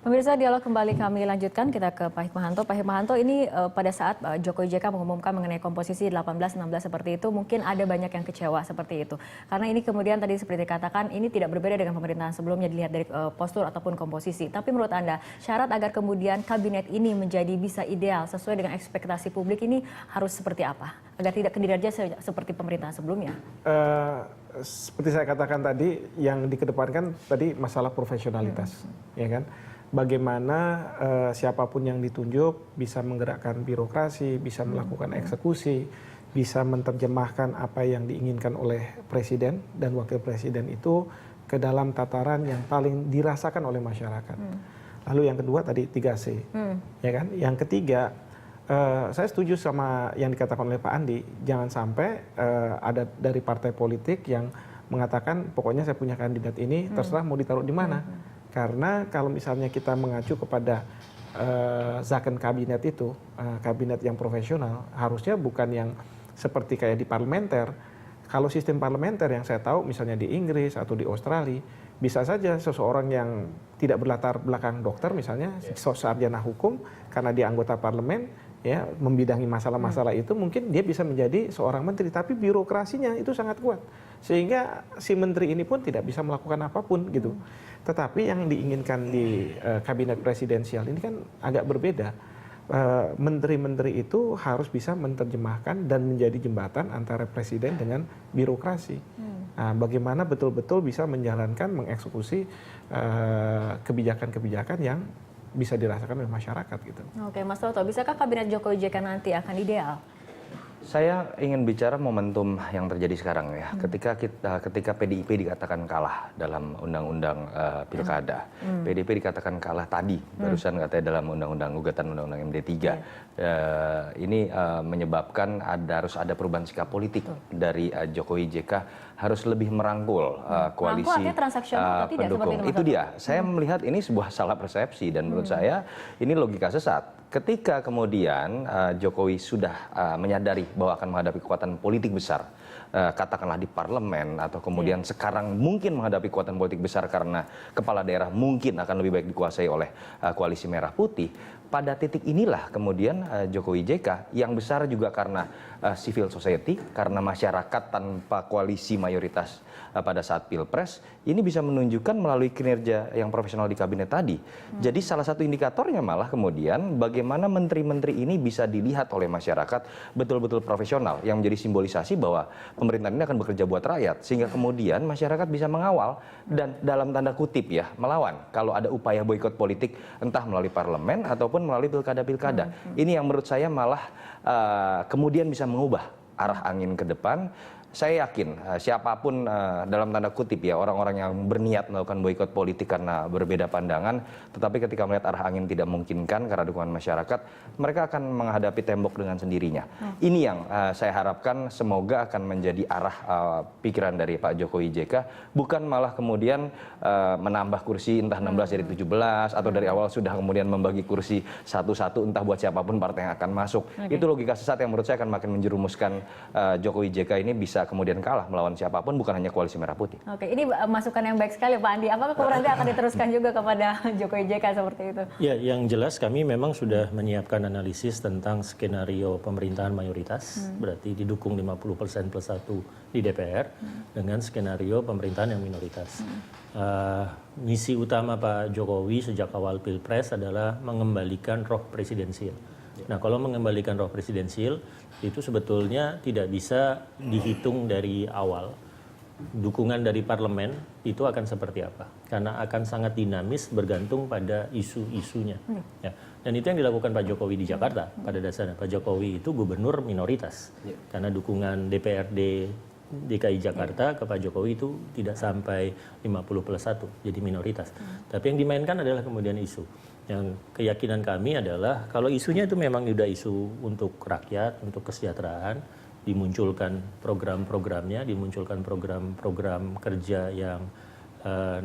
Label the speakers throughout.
Speaker 1: Pemirsa, dialog kembali kami lanjutkan. Kita ke Pak Hikmahanto. Pak Hikmahanto, ini pada saat Jokowi JK mengumumkan mengenai komposisi 18-16 seperti itu, mungkin ada banyak yang kecewa seperti itu. Karena ini kemudian tadi seperti dikatakan, ini tidak berbeda dengan pemerintahan sebelumnya dilihat dari postur ataupun komposisi. Tapi menurut Anda, syarat agar kemudian kabinet ini menjadi bisa ideal sesuai dengan ekspektasi publik ini harus seperti apa? Agar tidak kinerja seperti pemerintahan sebelumnya?
Speaker 2: Seperti saya katakan tadi, yang dikedepankan tadi masalah profesionalitas, ya kan? Bagaimana siapapun yang ditunjuk bisa menggerakkan birokrasi, bisa melakukan eksekusi, bisa menerjemahkan apa yang diinginkan oleh presiden dan wakil presiden itu ke dalam tataran yang paling dirasakan oleh masyarakat. Lalu yang kedua tadi 3C, ya kan? Yang ketiga, saya setuju sama yang dikatakan oleh Pak Andi, jangan sampai ada dari partai politik yang mengatakan pokoknya saya punya kandidat ini, terserah mau ditaruh di mana. Karena kalau misalnya kita mengacu kepada zakon kabinet itu, kabinet yang profesional, harusnya bukan yang seperti kayak di parlementer. Kalau sistem parlementer yang saya tahu misalnya di Inggris atau di Australia, bisa saja seseorang yang tidak berlatar belakang dokter misalnya, sarjana hukum, karena dia anggota parlemen, ya membidangi masalah-masalah itu, mungkin dia bisa menjadi seorang menteri, tapi birokrasinya itu sangat kuat. Sehingga si menteri ini pun tidak bisa melakukan apapun gitu. Tetapi yang diinginkan di kabinet presidensial ini kan agak berbeda. Menteri-menteri itu harus bisa menerjemahkan dan menjadi jembatan antara presiden dengan birokrasi. Nah, bagaimana betul-betul bisa menjalankan, mengeksekusi kebijakan-kebijakan yang bisa dirasakan oleh masyarakat gitu.
Speaker 1: Oke, Mas Toto, bisakah kabinet Jokowi JK nanti akan ideal?
Speaker 3: Saya ingin bicara momentum yang terjadi sekarang ya. Ketika PDIP dikatakan kalah dalam undang-undang pilkada, PDIP dikatakan kalah tadi, barusan katanya dalam gugatan undang-undang MD3. Ini menyebabkan harus ada perubahan sikap politik dari Jokowi JK, harus lebih merangkul koalisi pendukung. Itu dia. Saya melihat ini sebuah salah persepsi dan menurut saya ini logika sesat. Ketika kemudian Jokowi sudah menyadari bahwa akan menghadapi kekuatan politik besar, katakanlah di parlemen atau kemudian sekarang mungkin menghadapi kekuatan politik besar karena kepala daerah mungkin akan lebih baik dikuasai oleh koalisi merah putih. Pada titik inilah kemudian Jokowi JK yang besar juga karena civil society, karena masyarakat tanpa koalisi mayoritas pada saat pilpres, ini bisa menunjukkan melalui kinerja yang profesional di kabinet tadi. Jadi salah satu indikatornya malah kemudian bagaimana menteri-menteri ini bisa dilihat oleh masyarakat betul-betul profesional, yang menjadi simbolisasi bahwa pemerintahan ini akan bekerja buat rakyat, sehingga kemudian masyarakat bisa mengawal dan dalam tanda kutip ya melawan kalau ada upaya boikot politik entah melalui parlemen ataupun melalui pilkada-pilkada. Ini yang menurut saya malah kemudian bisa mengubah arah angin ke depan. Saya yakin siapapun dalam tanda kutip ya orang-orang yang berniat melakukan boikot politik karena berbeda pandangan, tetapi ketika melihat arah angin tidak memungkinkan karena dukungan masyarakat, mereka akan menghadapi tembok dengan sendirinya. Ini yang saya harapkan semoga akan menjadi arah pikiran dari Pak Jokowi JK, bukan malah kemudian menambah kursi entah 16 jadi 17 atau dari awal sudah kemudian membagi kursi satu-satu entah buat siapapun partai yang akan masuk. Itu logika sesat yang menurut saya akan makin menjerumuskan Jokowi JK ini bisa kemudian kalah melawan siapapun, bukan hanya koalisi merah putih.
Speaker 1: Oke, ini masukan yang baik sekali Pak Andi. Apakah kemudian akan diteruskan juga kepada Jokowi JK seperti itu?
Speaker 4: Ya, yang jelas kami memang sudah menyiapkan analisis tentang skenario pemerintahan mayoritas, berarti didukung 50% plus 1 di DPR, dengan skenario pemerintahan yang minoritas. Misi utama Pak Jokowi sejak awal Pilpres adalah mengembalikan roh presidensial. Nah, kalau mengembalikan roh presidensial itu sebetulnya tidak bisa dihitung dari awal. Dukungan dari parlemen itu akan seperti apa? Karena akan sangat dinamis bergantung pada isu-isunya. Ya. Dan itu yang dilakukan Pak Jokowi di Jakarta pada dasarnya. Pak Jokowi itu gubernur minoritas. Karena dukungan DPRD DKI Jakarta ke Pak Jokowi itu tidak sampai 50+1, jadi minoritas. Tapi yang dimainkan adalah kemudian isu. Yang keyakinan kami adalah kalau isunya itu memang sudah isu untuk rakyat, untuk kesejahteraan, dimunculkan program-programnya, dimunculkan program-program kerja yang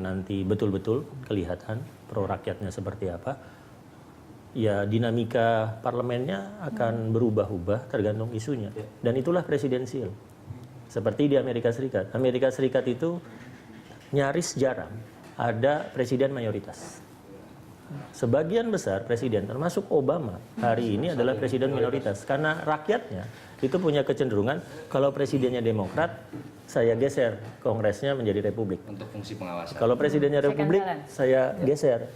Speaker 4: nanti betul-betul kelihatan pro rakyatnya seperti apa, ya dinamika parlemennya akan berubah-ubah tergantung isunya. Dan itulah presidensial. Seperti di Amerika Serikat. Amerika Serikat itu nyaris jarang ada presiden mayoritas. sebagian besar presiden termasuk Obama hari ini adalah presiden minoritas karena rakyatnya itu punya kecenderungan kalau presidennya Demokrat saya geser Kongresnya menjadi Republik.
Speaker 3: Untuk fungsi pengawasan.
Speaker 4: Kalau presidennya Republik
Speaker 1: jalan.
Speaker 4: saya geser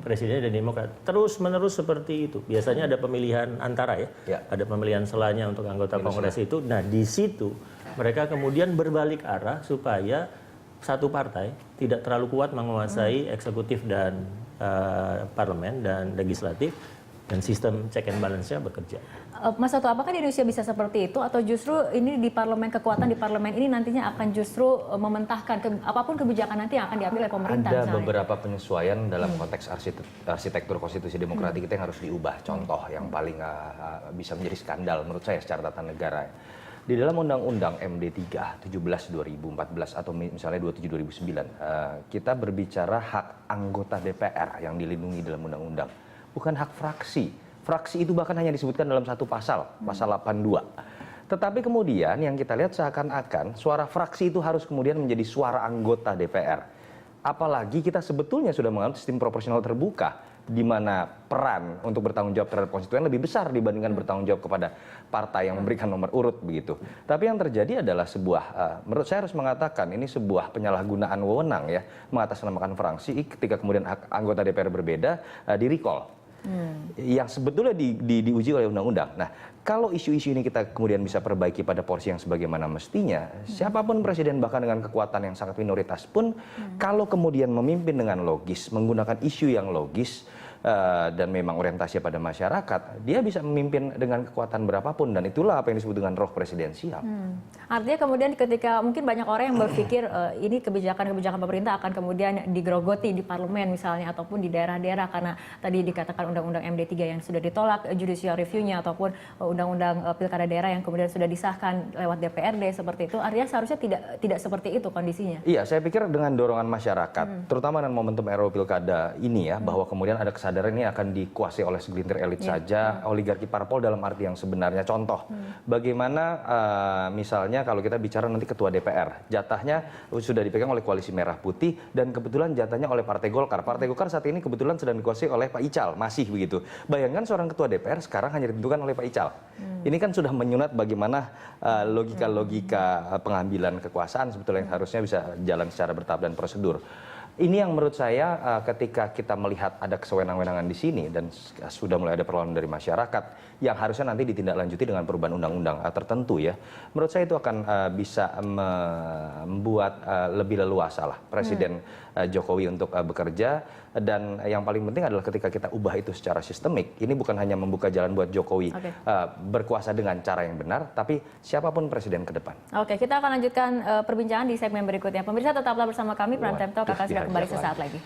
Speaker 4: presidennya dari Demokrat. Terus menerus seperti itu. Biasanya ada pemilihan antara ya. Ada pemilihan selanya untuk anggota Kongres itu. Nah, di situ mereka kemudian berbalik arah supaya satu partai tidak terlalu kuat menguasai eksekutif dan parlemen dan legislatif dan sistem check and balance-nya bekerja.
Speaker 1: Mas Toto, apakah di Indonesia bisa seperti itu atau justru ini di parlemen, kekuatan di parlemen ini nantinya akan justru mementahkan apapun kebijakan nanti yang akan diambil oleh pemerintah?
Speaker 3: Ada
Speaker 1: misalnya?
Speaker 3: beberapa penyesuaian dalam konteks arsitektur konstitusi demokratik kita yang harus diubah. Contoh yang paling bisa menjadi skandal menurut saya secara tata negara. Di dalam Undang-Undang MD 3 17 2014 atau misalnya 27 2009, kita berbicara hak anggota DPR yang dilindungi dalam undang-undang, bukan hak fraksi. Fraksi itu bahkan hanya disebutkan dalam satu pasal, pasal 82. Tetapi kemudian yang kita lihat seakan-akan suara fraksi itu harus kemudian menjadi suara anggota DPR. Apalagi kita sebetulnya sudah menganut sistem proporsional terbuka, di mana peran untuk bertanggung jawab terhadap konstituen lebih besar dibandingkan bertanggung jawab kepada partai yang memberikan nomor urut begitu. Tapi yang terjadi adalah sebuah, menurut saya harus mengatakan ini sebuah penyalahgunaan wewenang ya, mengatasnamakan fraksi ketika kemudian anggota DPR berbeda di-recall. Yang sebetulnya diuji oleh undang-undang. Nah, kalau isu-isu ini kita kemudian bisa perbaiki pada porsi yang sebagaimana mestinya, siapapun presiden bahkan dengan kekuatan yang sangat minoritas pun, kalau kemudian memimpin dengan logis, menggunakan isu yang logis, dan memang orientasi pada masyarakat, dia bisa memimpin dengan kekuatan berapapun, dan itulah apa yang disebut dengan roh presidensial.
Speaker 1: Artinya kemudian ketika mungkin banyak orang yang berpikir ini kebijakan-kebijakan pemerintah akan kemudian digerogoti di parlemen misalnya ataupun di daerah-daerah karena tadi dikatakan undang-undang MD 3 yang sudah ditolak judicial review-nya ataupun undang-undang pilkada daerah yang kemudian sudah disahkan lewat DPRD seperti itu. Artinya seharusnya tidak seperti itu kondisinya.
Speaker 3: Iya, saya pikir dengan dorongan masyarakat, terutama dengan momentum RUU Pilkada ini ya, bahwa kemudian ada kesadaran ini akan dikuasai oleh segelintir elit saja, oligarki parpol dalam arti yang sebenarnya. Contoh, bagaimana misalnya kalau kita bicara nanti ketua DPR, jatahnya sudah dipegang oleh Koalisi Merah Putih dan kebetulan jatahnya oleh Partai Golkar. Partai Golkar saat ini kebetulan sedang dikuasai oleh Pak Ical, masih begitu. Bayangkan seorang ketua DPR sekarang hanya ditentukan oleh Pak Ical. Ini kan sudah menyunat bagaimana logika-logika pengambilan kekuasaan sebetulnya yang harusnya bisa jalan secara bertahap dan prosedur. Ini yang menurut saya ketika kita melihat ada kesewenang-wenangan di sini dan sudah mulai ada perlawanan dari masyarakat yang harusnya nanti ditindaklanjuti dengan perubahan undang-undang tertentu ya, menurut saya itu akan bisa membuat lebih leluasa lah Presiden Jokowi untuk bekerja. Dan yang paling penting adalah ketika kita ubah itu secara sistemik, ini bukan hanya membuka jalan buat Jokowi berkuasa dengan cara yang benar, tapi siapapun presiden ke depan.
Speaker 1: Oke, kita akan lanjutkan perbincangan di segmen berikutnya. Pemirsa tetaplah bersama kami, Prime Time Talk akan segera kembali sesaat lagi.